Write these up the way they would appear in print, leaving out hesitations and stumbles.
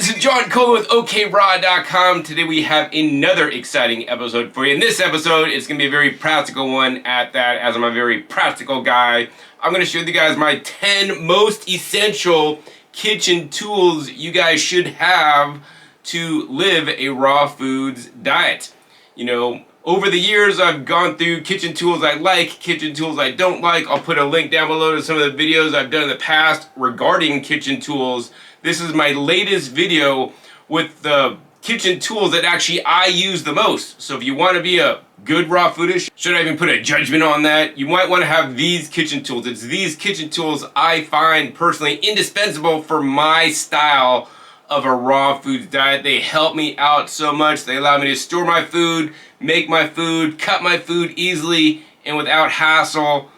This is John Cole with OKRaw.com. Today we have another exciting episode for you. In this episode, it's going to be a very practical one at that, as I'm a very practical guy. I'm going to show you guys my 10 most essential kitchen tools you guys should have to live a raw foods diet. You know, over the years I've gone through kitchen tools I like, kitchen tools I don't like. I'll put a link down below to some of the videos I've done in the past regarding kitchen tools. This is my latest video with the kitchen tools that actually I use the most. So if you want to be a good raw foodist, should I even put a judgment on that? You might want to have these kitchen tools. It's these kitchen tools I find personally indispensable for my style of a raw foods diet. They help me out so much. They allow me to store my food, make my food, cut my food easily and without hassle.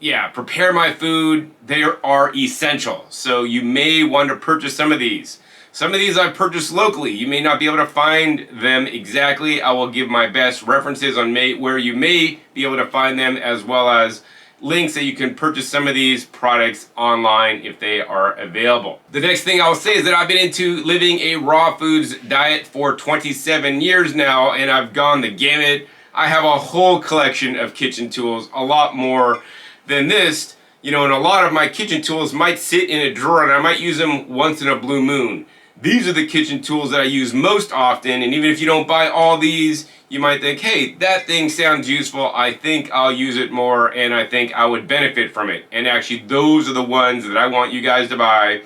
Yeah, prepare my food. They are essential. So you may want to purchase some of these. Some of these I've purchased locally. You may not be able to find them exactly. I will give my best references on where you may be able to find them, as well as links that you can purchase some of these products online if they are available. The next thing I'll say is that I've been into living a raw foods diet for 27 years now, and I've gone the gamut. I have a whole collection of kitchen tools, a lot more than this, you know, and a lot of my kitchen tools might sit in a drawer and I might use them once in a blue moon. These are the kitchen tools that I use most often, and even if you don't buy all these, you might think, hey, that thing sounds useful, I think I'll use it more and I think I would benefit from it. And actually those are the ones that I want you guys to buy,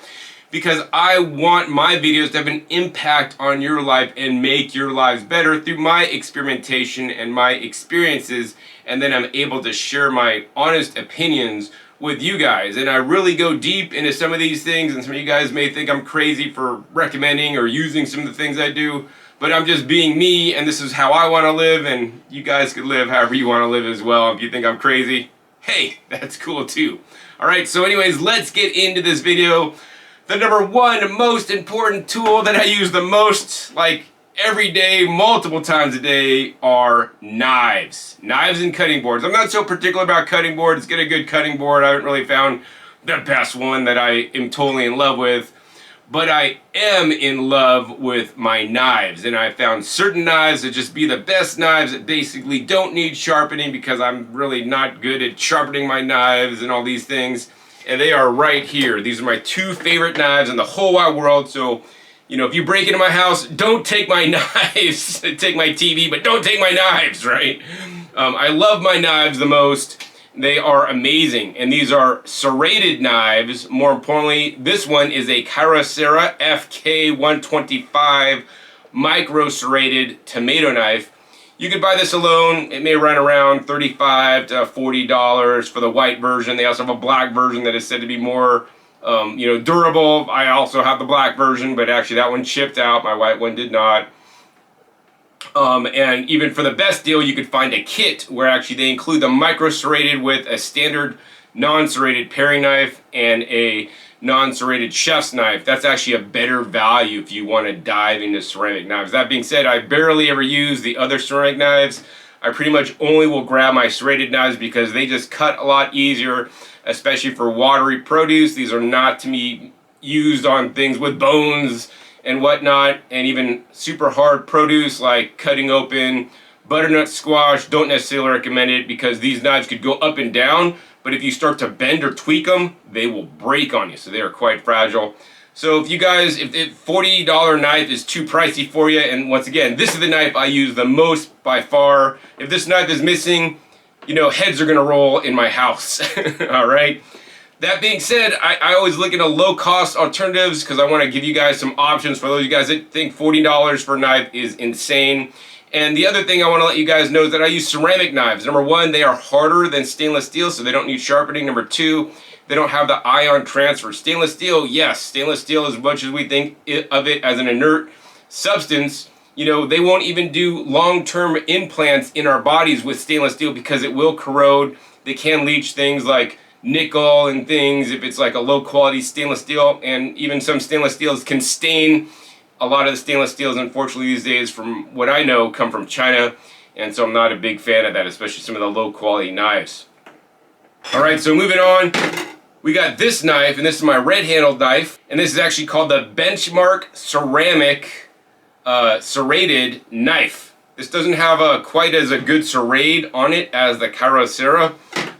because I want my videos to have an impact on your life and make your lives better through my experimentation and my experiences, and then I'm able to share my honest opinions with you guys. And I really go deep into some of these things, and some of you guys may think I'm crazy for recommending or using some of the things I do, but I'm just being me, and this is how I want to live, and you guys could live however you want to live as well. If you think I'm crazy, hey, that's cool too. Alright, so anyways, let's get into this video. The number one most important tool that I use the most, like every day, multiple times a day, are knives. Knives and cutting boards. I'm not so particular about cutting boards. Get a good cutting board. I haven't really found the best one that I am totally in love with. But I am in love with my knives. And I found certain knives that just be the best knives that basically don't need sharpening, because I'm really not good at sharpening my knives and all these things. And they are right here. These are my two favorite knives in the whole wide world. So, you know, if you break into my house, don't take my knives. Take my TV, but don't take my knives, right? I love my knives the most. They are amazing. And these are serrated knives. More importantly, this one is a Kyocera FK125 micro serrated tomato knife. You could buy this alone. It may run around $35 to $40 for the white version. They also have a black version that is said to be more you know, durable. I also have the black version, but actually that one shipped out. My white one did not. And even for the best deal, you could find a kit where actually they include the micro serrated with a standard non-serrated paring knife and a non-serrated chef's knife. That's actually a better value if you want to dive into ceramic knives. That being said, I barely ever use the other ceramic knives. I pretty much only will grab my serrated knives because they just cut a lot easier, especially for watery produce. These are not to be used on things with bones and whatnot, and even super hard produce like cutting open butternut squash. Don't necessarily recommend it, because these knives could go up and down, but if you start to bend or tweak them, they will break on you, so they are quite fragile. So if you guys, if the $40 knife is too pricey for you, and once again, this is the knife I use the most by far. If this knife is missing, you know, heads are gonna roll in my house. All right. That being said, I always look into low-cost alternatives, because I want to give you guys some options for those of you guys that think $40 for a knife is insane. And the other thing I want to let you guys know is that I use ceramic knives. Number one, they are harder than stainless steel, so they don't need sharpening. Number two, they don't have the ion transfer. Stainless steel, yes, stainless steel, as much as we think of it as an inert substance, you know, they won't even do long-term implants in our bodies with stainless steel, because it will corrode. They can leach things like nickel and things if it's like a low-quality stainless steel, and even some stainless steels can stain. A lot of the stainless steels, unfortunately, these days, from what I know, come from China, and so I'm not a big fan of that, especially some of the low-quality knives. Alright, so moving on. we got this knife, and this is my red-handled knife, and this is actually called the Benchmark Ceramic Serrated Knife. This doesn't have quite as a good serrade on it as the Kyocera,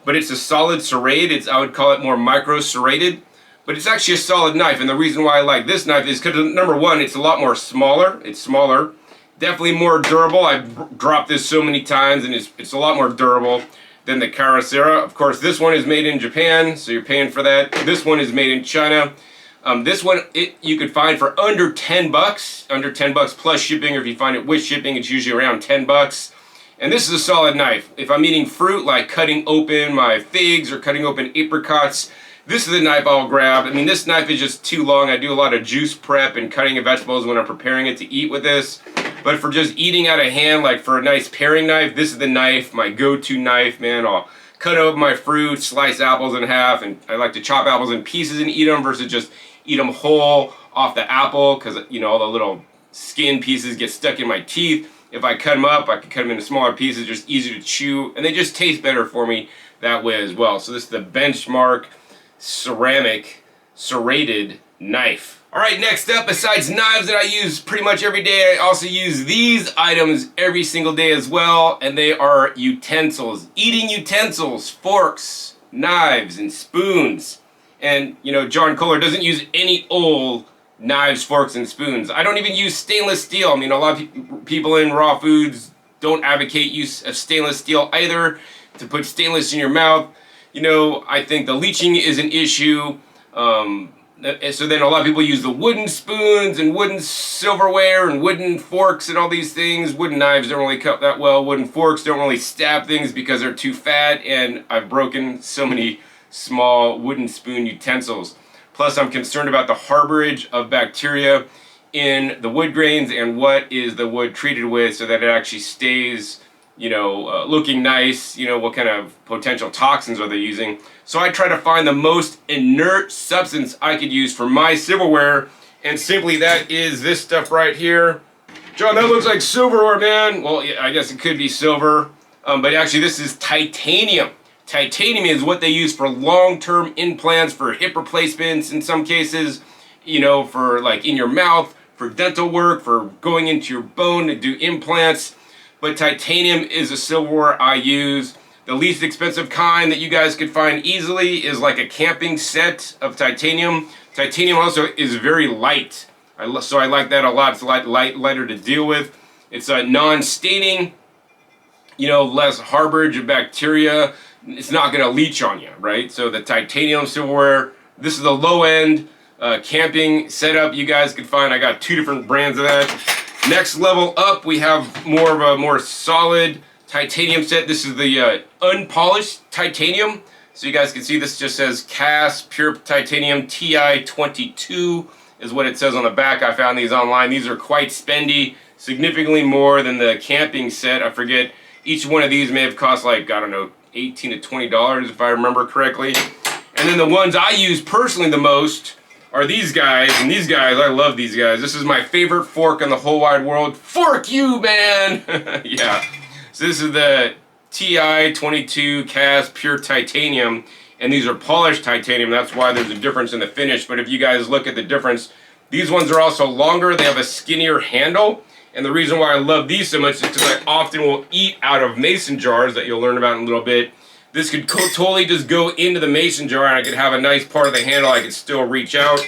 but it's a solid serrade. I would call it more micro serrated, but it's actually a solid knife. And the reason why I like this knife is because, number one, it's a lot more smaller. It's smaller, definitely more durable. I've dropped this so many times, and it's a lot more durable than the Kyocera. Of course, this one is made in Japan, so you're paying for that. This one is made in China. This one you could find for under 10 bucks, under 10 bucks plus shipping, or if you find it with shipping, it's usually around 10 bucks. And this is a solid knife. If I'm eating fruit, like cutting open my figs or cutting open apricots, this is the knife I'll grab. I mean, this knife is just too long. I do a lot of juice prep and cutting of vegetables when I'm preparing it to eat with this. But for just eating out of hand, like for a nice paring knife, this is the knife, my go-to knife, man. I'll cut open my fruit, slice apples in half, and I like to chop apples in pieces and eat them versus just eat them whole off the apple, because, you know, all the little skin pieces get stuck in my teeth. If I cut them up, I can cut them into smaller pieces, just easier to chew, and they just taste better for me that way as well. So this is the Benchmark Ceramic Serrated Knife. All right, next up, besides knives that I use pretty much every day, I also use these items every single day as well, and they are utensils. Eating utensils, forks, knives, and spoons. And, you know, John Kohler doesn't use any old knives, forks, and spoons. I don't even use stainless steel. I mean, a lot of people in raw foods don't advocate use of stainless steel either, to put stainless in your mouth. You know, I think the leaching is an issue. So then a lot of people use the wooden spoons and wooden silverware and wooden forks and all these things. Wooden knives don't really cut that well. Wooden forks don't really stab things because they're too fat, and I've broken so many small wooden spoon utensils. Plus, I'm concerned about the harborage of bacteria in the wood grains and what is the wood treated with so that it actually stays, you know, looking nice. You know, what kind of potential toxins are they using? So I try to find the most inert substance I could use for my silverware, and simply that is this stuff right here. John, that looks like silverware, man. Well, yeah, I guess it could be silver, but actually this is titanium. Titanium is what they use for long-term implants, for hip replacements in some cases, you know, for like in your mouth, for dental work, for going into your bone to do implants. But titanium is a silverware I use. The least expensive kind that you guys could find easily is like a camping set of titanium. Titanium also is very light, so I like that a lot. It's lighter to deal with. It's non-staining, you know, less harborage of bacteria. It's not going to leach on you, right? So the titanium silverware, this is the low-end camping setup you guys could find. I got 2 different brands of that. Next level up, we have more of a more solid titanium set. This is the unpolished titanium. So you guys can see this just says cast pure titanium TI22 is what it says on the back. I found these online. These are quite spendy, significantly more than the camping set. I forget, each one of these may have cost like, I don't know, $18 to $20 if I remember correctly. And then the ones I use personally the most are these guys, and these guys, I love these guys. This is my favorite fork in the whole wide world. Fork you, man! Yeah. So this is the TI22 cast pure titanium, and these are polished titanium. That's why there's a difference in the finish. But if you guys look at the difference, these ones are also longer. They have a skinnier handle. And the reason why I love these so much is because I often will eat out of mason jars that you'll learn about in a little bit. This could totally just go into the mason jar, and I could have a nice part of the handle I could still reach out.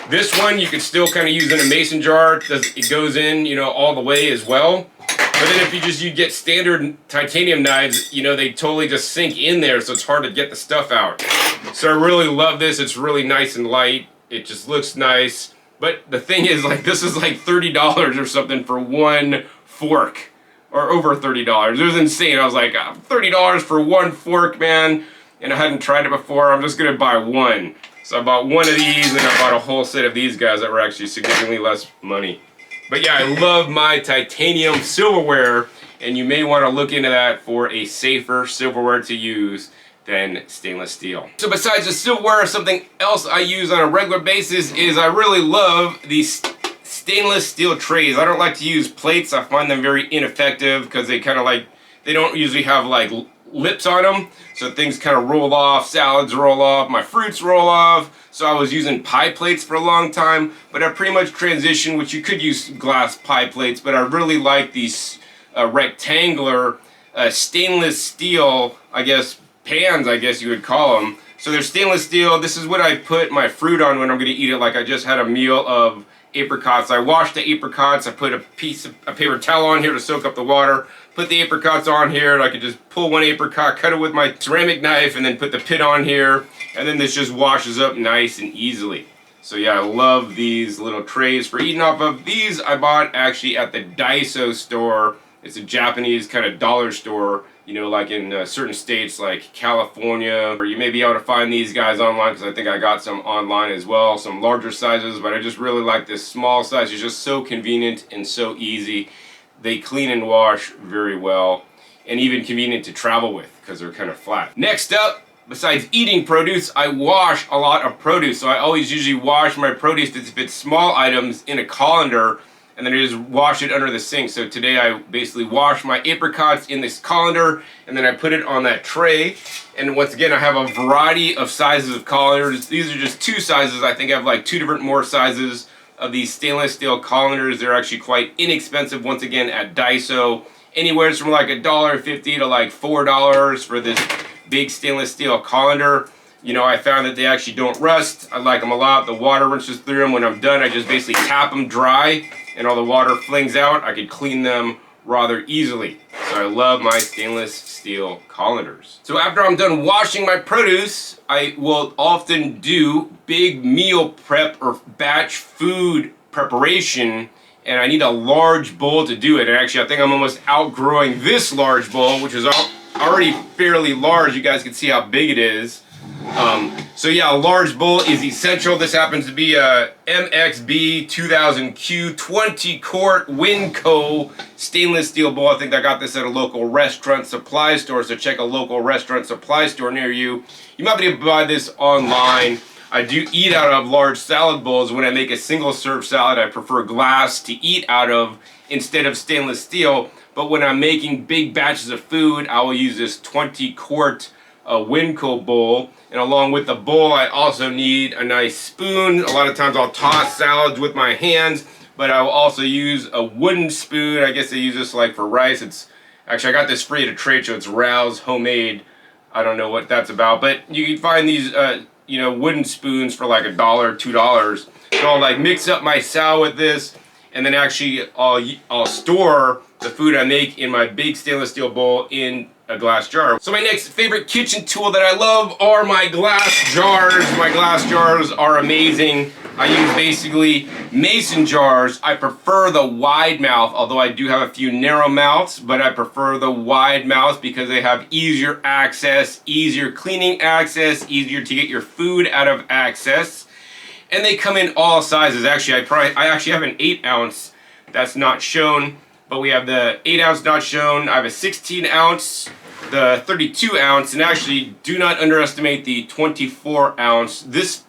This one you could still kind of use in a mason jar. It goes in, you know, all the way as well. But then if you get standard titanium knives, you know, they totally just sink in there, so it's hard to get the stuff out. So I really love this. It's really nice and light. It just looks nice. But the thing is, like, this is like $30 or something for one fork. Or over $30. It was insane. I was like, $30 for one fork, man. And I hadn't tried it before. I'm just going to buy one. So I bought one of these, and I bought a whole set of these guys that were actually significantly less money. But yeah, I love my titanium silverware, and you may want to look into that for a safer silverware to use than stainless steel. So besides the silverware, something else I use on a regular basis is I really love these stainless steel trays. I don't like to use plates. I find them very ineffective because they kind of like, they don't usually have like lips on them, so things kind of roll off, salads roll off, my fruits roll off. So I was using pie plates for a long time, but I pretty much transitioned, which you could use glass pie plates, but I really like these rectangular stainless steel, I guess, pans, I guess you would call them. So they're stainless steel. This is what I put my fruit on when I'm going to eat it. Like I just had a meal of apricots. I washed the apricots. I put a paper towel on here to soak up the water. Put the apricots on here, and I could just pull one apricot, cut it with my ceramic knife, and then put the pit on here. And then this just washes up nice and easily. So yeah, I love these little trays for eating off of. These I bought actually at the Daiso store. It's a Japanese kind of dollar store, you know, like in certain states like California, or you may be able to find these guys online, because I think I got some online as well, some larger sizes, but I just really like this small size. It's just so convenient and so easy. They clean and wash very well, and even convenient to travel with because they're kind of flat. Next up, besides eating produce, I wash a lot of produce. So I always usually wash my produce if it's small items in a colander, and then I just wash it under the sink. So today I basically wash my apricots in this colander, and then I put it on that tray. And once again, I have a variety of sizes of colanders. These are just two sizes. I think I have like two different more sizes of these stainless steel colanders. They're actually quite inexpensive, once again, at Daiso. Anywhere from like $1.50 to like $4 for this big stainless steel colander. You know, I found that they actually don't rust. I like them a lot. The water rinses through them. When I'm done, I just basically tap them dry, and all the water flings out. I could clean them rather easily. So I love my stainless steel colanders. So after I'm done washing my produce, I will often do big meal prep or batch food preparation, and I need a large bowl to do it. And actually, I think I'm almost outgrowing this large bowl, which is already fairly large. You guys can see how big it is. So yeah, a large bowl is essential. This happens to be a MXB 2000Q 20 quart Winco stainless steel bowl. I think I got this at a local restaurant supply store, so check a local restaurant supply store near you. You might be able to buy this online. I do eat out of large salad bowls. When I make a single serve salad, I prefer glass to eat out of instead of stainless steel. But when I'm making big batches of food, I will use this 20 quart Winco bowl. And along with the bowl, I also need a nice spoon. A lot of times I'll toss salads with my hands, but I will also use a wooden spoon. I guess they use this like for rice. It's actually, I got this free at a trade show. It's Rouse homemade. I don't know what that's about, but you can find these you know, wooden spoons for like $1, $2. So I'll like mix up my salad with this, and then actually I'll store the food I make in my big stainless steel bowl in a glass jar. So my next favorite kitchen tool that I love are my glass jars. My glass jars are amazing. I use basically mason jars. I prefer the wide mouth, although I do have a few narrow mouths, but I prefer the wide mouths because they have easier access, easier cleaning access, easier to get your food out of access. And they come in all sizes. Actually, I actually have an 8-ounce that's not shown, but we have the 8-ounce not shown. I have a 16-ounce, the 32-ounce, and actually do not underestimate the 24-ounce. This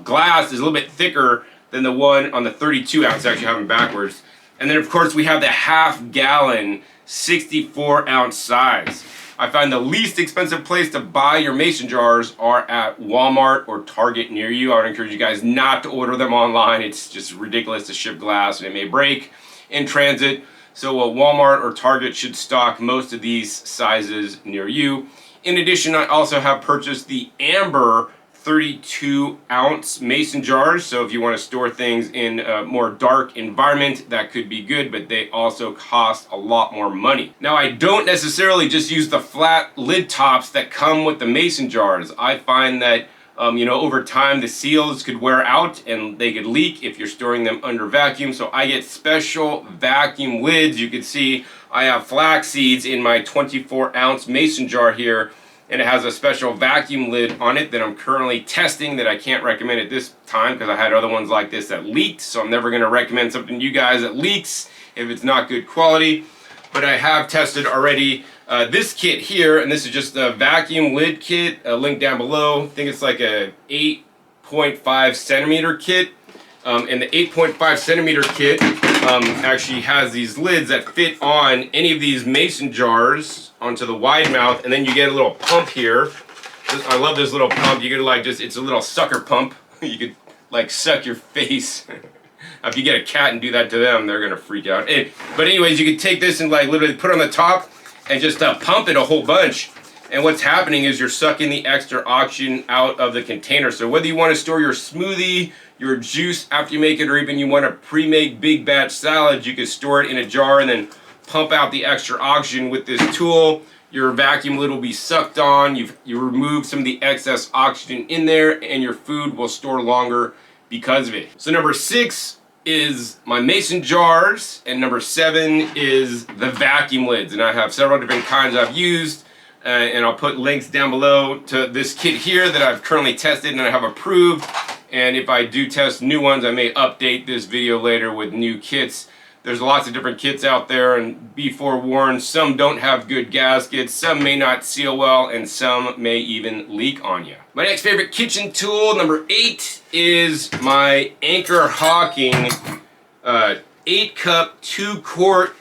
glass is a little bit thicker than the one on the 32-ounce. Actually, I have them backwards. And then, of course, we have the half-gallon 64-ounce size. I find the least expensive place to buy your mason jars are at Walmart or Target near you. I would encourage you guys not to order them online. It's just ridiculous to ship glass and it may break in transit. So Walmart or Target should stock most of these sizes near you. In addition, I also have purchased the Amber 32-ounce mason jars. So if you want to store things in a more dark environment, that could be good, but they also cost a lot more money. Now, I don't necessarily just use the flat lid tops that come with the mason jars. I find that you know, over time the seals could wear out and they could leak if you're storing them under vacuum. So I get special vacuum lids. You can see I have flax seeds in my 24-ounce mason jar here, and it has a special vacuum lid on it that I'm currently testing that I can't recommend at this time because I had other ones like this that leaked. So I'm never going to recommend something to you guys that leaks if it's not good quality. But I have tested already this kit here, and this is just the vacuum lid kit, a link down below. I think it's like a 8.5 centimeter kit. And the 8.5 centimeter kit actually has these lids that fit on any of these mason jars onto the wide mouth, and then you get a little pump here. I love this little pump. You could like it's a little sucker pump. You could like suck your face. If you get a cat and do that to them, they're gonna freak out. But anyways, you could take this and like literally put it on the top and just pump it a whole bunch. And what's happening is you're sucking the extra oxygen out of the container. So whether you want to store your smoothie, your juice after you make it, or even you want to pre-make big batch salads, you can store it in a jar and then pump out the extra oxygen with this tool. Your vacuum lid will be sucked on. You remove some of the excess oxygen in there, and your food will store longer because of it. So number 6 is my mason jars, and number 7 is the vacuum lids. And I have several different kinds I've used. And I'll put links down below to this kit here that I've currently tested and I have approved. And if I do test new ones, I may update this video later with new kits. There's lots of different kits out there, and be forewarned, some don't have good gaskets, some may not seal well, and some may even leak on you. My next favorite kitchen tool, number 8, is my Anchor Hawking 8-cup, 2-quart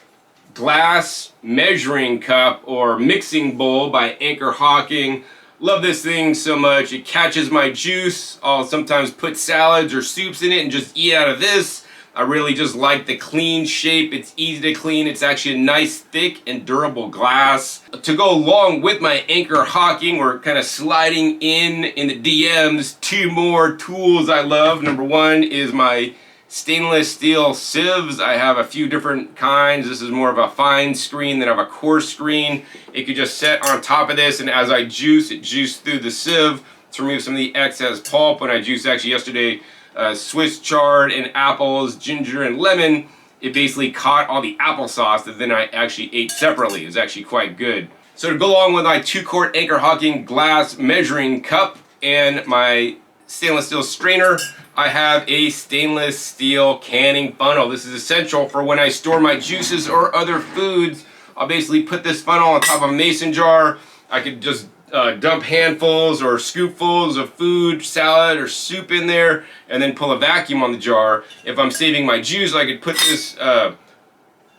glass measuring cup or mixing bowl by Anchor Hawking. Love this thing so much. It catches my juice. I'll sometimes put salads or soups in it and just eat out of this. I really just like the clean shape. It's easy to clean. It's actually a nice, thick, and durable glass. To go along with my Anchor Hawking, we're kind of sliding in the DMs. 2 more tools I love. Number 1 is my stainless steel sieves. I have a few different kinds. This is more of a fine screen than of a coarse screen. It could just set on top of this, and as I juice, it juiced through the sieve to remove some of the excess pulp. When I juiced actually yesterday Swiss chard and apples, ginger and lemon, it basically caught all the applesauce that then I actually ate separately. It was actually quite good. So to go along with my 2-quart Anchor Hawking glass measuring cup and my stainless steel strainer, I have a stainless steel canning funnel. This is essential for when I store my juices or other foods. I'll basically put this funnel on top of a mason jar. I could just dump handfuls or scoopfuls of food, salad, or soup in there, and then pull a vacuum on the jar. If I'm saving my juice, I could put this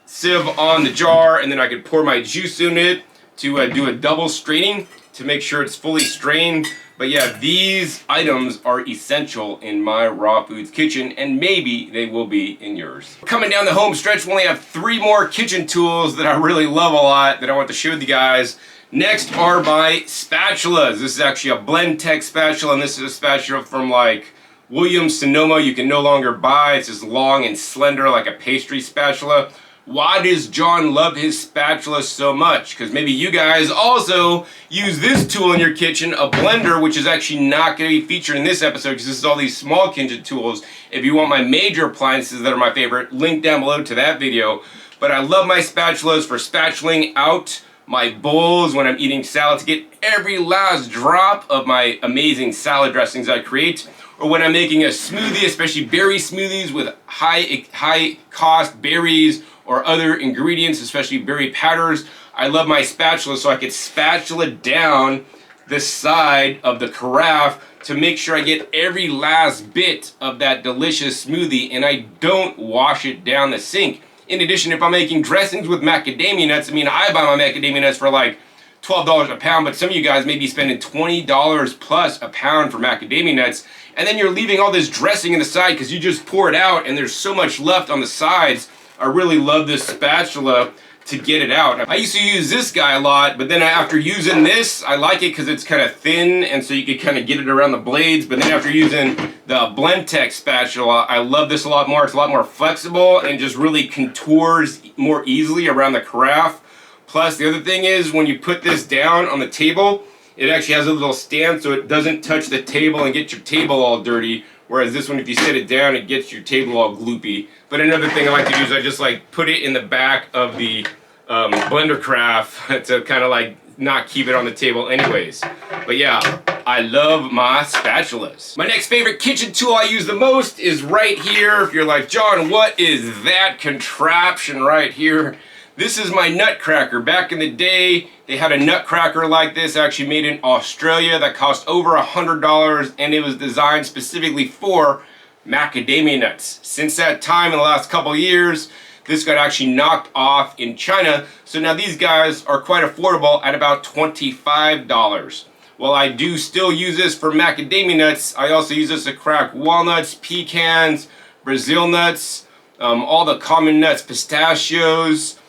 sieve on the jar, and then I could pour my juice in it to do a double straining to make sure it's fully strained. But yeah, these items are essential in my raw foods kitchen, and maybe they will be in yours. Coming down the home stretch, we only have 3 more kitchen tools that I really love a lot that I want to share with you guys. Next are my spatulas. This is actually a Blendtec spatula, and this is a spatula from like Williams Sonoma. You can no longer buy. It's just long and slender like a pastry spatula. Why does John love his spatula so much? Because maybe you guys also use this tool in your kitchen, a blender, which is actually not going to be featured in this episode because this is all these small kitchen tools. If you want my major appliances that are my favorite, link down below to that video. But I love my spatulas for spatulaing out my bowls when I'm eating salad to get every last drop of my amazing salad dressings I create. Or when I'm making a smoothie, especially berry smoothies with high cost berries or other ingredients, especially berry powders. I love my spatula so I could spatula down the side of the carafe to make sure I get every last bit of that delicious smoothie and I don't wash it down the sink. In addition, if I'm making dressings with macadamia nuts, I mean, I buy my macadamia nuts for like $12 a pound, but some of you guys may be spending $20 plus a pound for macadamia nuts, and then you're leaving all this dressing in the side because you just pour it out and there's so much left on the sides. I really love this spatula to get it out. I used to use this guy a lot, but then after using this, I like it because it's kind of thin and so you can kind of get it around the blades. But then after using the Blendtec spatula, I love this a lot more. It's a lot more flexible and just really contours more easily around the carafe. Plus, the other thing is when you put this down on the table, it actually has a little stand so it doesn't touch the table and get your table all dirty. Whereas this one, if you set it down, it gets your table all gloopy. But another thing I like to do is I just like put it in the back of the blender carafe to kind of like not keep it on the table anyways. But yeah, I love my spatulas. My next favorite kitchen tool I use the most is right here. If you're like, John, what is that contraption right here? This is my nutcracker. Back in the day, they had a nutcracker like this, actually made in Australia, that cost over $100, and it was designed specifically for macadamia nuts. Since that time, in the last couple of years, this got actually knocked off in China. So now these guys are quite affordable at about $25. While I do still use this for macadamia nuts, I also use this to crack walnuts, pecans, Brazil nuts, all the common nuts, pistachios,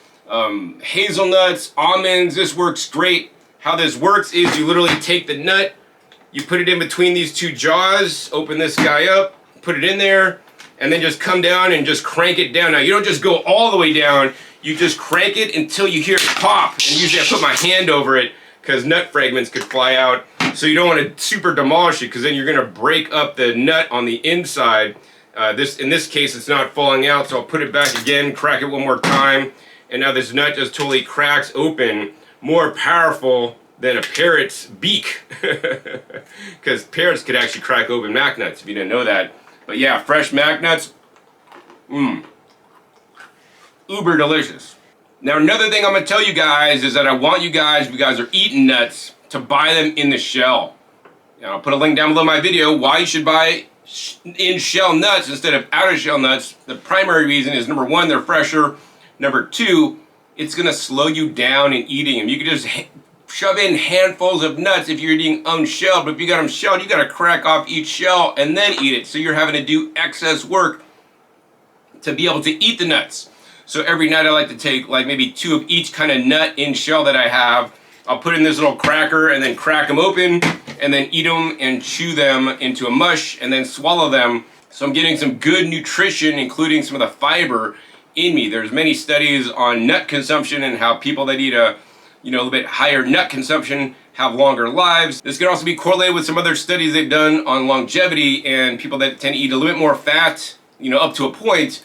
hazelnuts, almonds. This works great. How this works is you literally take the nut, you put it in between these two jaws, open this guy up, put it in there, and then just come down and just crank it down. Now you don't just go all the way down, you just crank it until you hear it pop. And usually I put my hand over it because nut fragments could fly out. So you don't want to super demolish it because then you're going to break up the nut on the inside. In this case it's not falling out, so I'll put it back again, crack it one more time, and now this nut just totally cracks open, more powerful than a parrot's beak. Because parrots could actually crack open mac nuts if you didn't know that. But yeah, fresh mac nuts, uber delicious. Now another thing I'm going to tell you guys is that I want you guys, if you guys are eating nuts, to buy them in the shell. Now I'll put a link down below my video why you should buy in shell nuts instead of out of shell nuts. The primary reason is, number one, they're fresher. Number two, it's going to slow you down in eating them. You can just shove in handfuls of nuts if you're eating unshelled, but if you got them shelled, you got to crack off each shell and then eat it. So you're having to do excess work to be able to eat the nuts. So every night I like to take like maybe 2 of each kind of nut in shell that I have. I'll put in this little cracker and then crack them open and then eat them and chew them into a mush and then swallow them. So I'm getting some good nutrition, including some of the fiber in me. There's many studies on nut consumption and how people that eat a little bit higher nut consumption have longer lives. This can also be correlated with some other studies they've done on longevity, and people that tend to eat a little bit more fat, up to a point,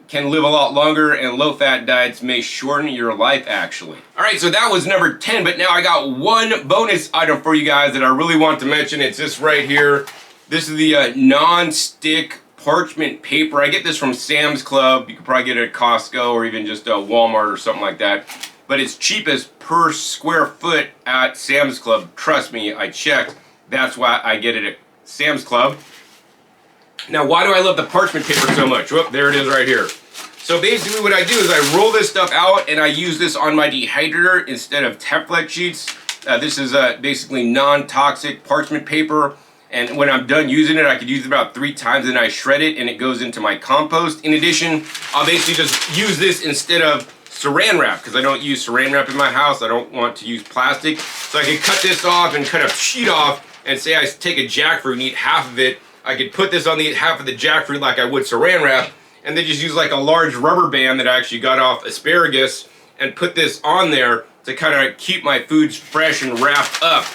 can live a lot longer, and low-fat diets may shorten your life actually. Alright, so that was number 10, but now I got one bonus item for you guys that I really want to mention. It's this right here. This is the non-stick parchment paper. I get this from Sam's Club. You could probably get it at Costco or even just Walmart or something like that. But it's cheapest per square foot at Sam's Club. Trust me, I checked. That's why I get it at Sam's Club. Now, why do I love the parchment paper so much? Whoop, there it is right here. So basically what I do is I roll this stuff out and I use this on my dehydrator instead of Teflon sheets. This is basically non-toxic parchment paper. And when I'm done using it, I could use it about 3 times, and I shred it and it goes into my compost. In addition, I'll basically just use this instead of saran wrap, because I don't use saran wrap in my house. I don't want to use plastic. So I could cut this off and cut a sheet off, and say I take a jackfruit and eat half of it. I could put this on the half of the jackfruit like I would saran wrap, and then just use like a large rubber band that I actually got off asparagus and put this on there to kind of keep my foods fresh and wrapped up.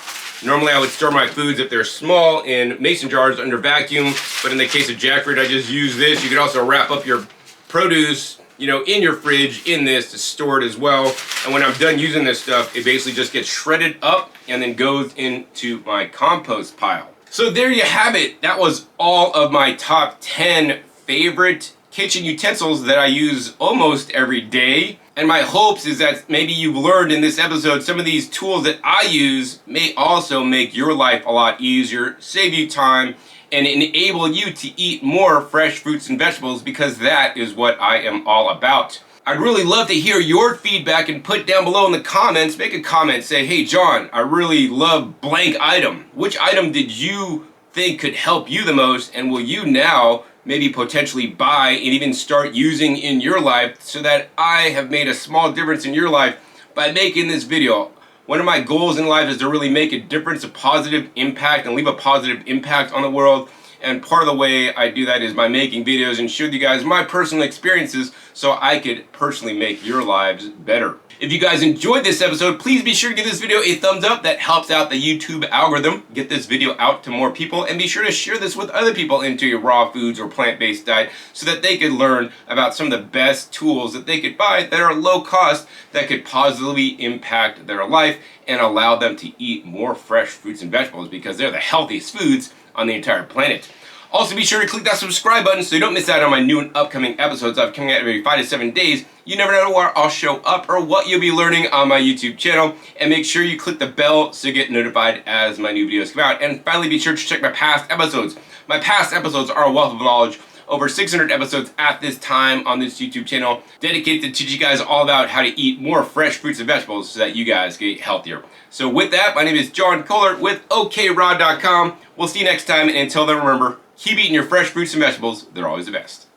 Normally I would store my foods, if they're small, in mason jars under vacuum, but in the case of jackfruit I just use this. You could also wrap up your produce, in your fridge in this to store it as well. And when I'm done using this stuff, it basically just gets shredded up and then goes into my compost pile. So there you have it. That was all of my top 10 favorite kitchen utensils that I use almost every day. And my hopes is that maybe you've learned in this episode some of these tools that I use may also make your life a lot easier, save you time, and enable you to eat more fresh fruits and vegetables, because that is what I am all about. I'd really love to hear your feedback, and put down below in the comments, make a comment, say, hey John, I really love blank item. Which item did you think could help you the most, and will you now maybe potentially buy and even start using in your life, so that I have made a small difference in your life by making this video. One of my goals in life is to really make a difference, a positive impact, and leave a positive impact on the world. And part of the way I do that is by making videos and showing you guys my personal experiences so I could personally make your lives better. If you guys enjoyed this episode, please be sure to give this video a thumbs up. That helps out the YouTube algorithm. Get this video out to more people, and be sure to share this with other people into your raw foods or plant-based diet, so that they could learn about some of the best tools that they could buy that are low cost, that could positively impact their life and allow them to eat more fresh fruits and vegetables, because they're the healthiest foods on the entire planet. Also, be sure to click that subscribe button so you don't miss out on my new and upcoming episodes. I'm coming out every 5 to 7 days. You never know where I'll show up or what you'll be learning on my YouTube channel. And make sure you click the bell so you get notified as my new videos come out. And finally, be sure to check my past episodes. My past episodes are a wealth of knowledge. Over 600 episodes at this time on this YouTube channel, dedicated to teach you guys all about how to eat more fresh fruits and vegetables so that you guys get healthier. So with that, my name is John Kohler with OKRod.com. We'll see you next time, and until then, remember, keep eating your fresh fruits and vegetables. They're always the best.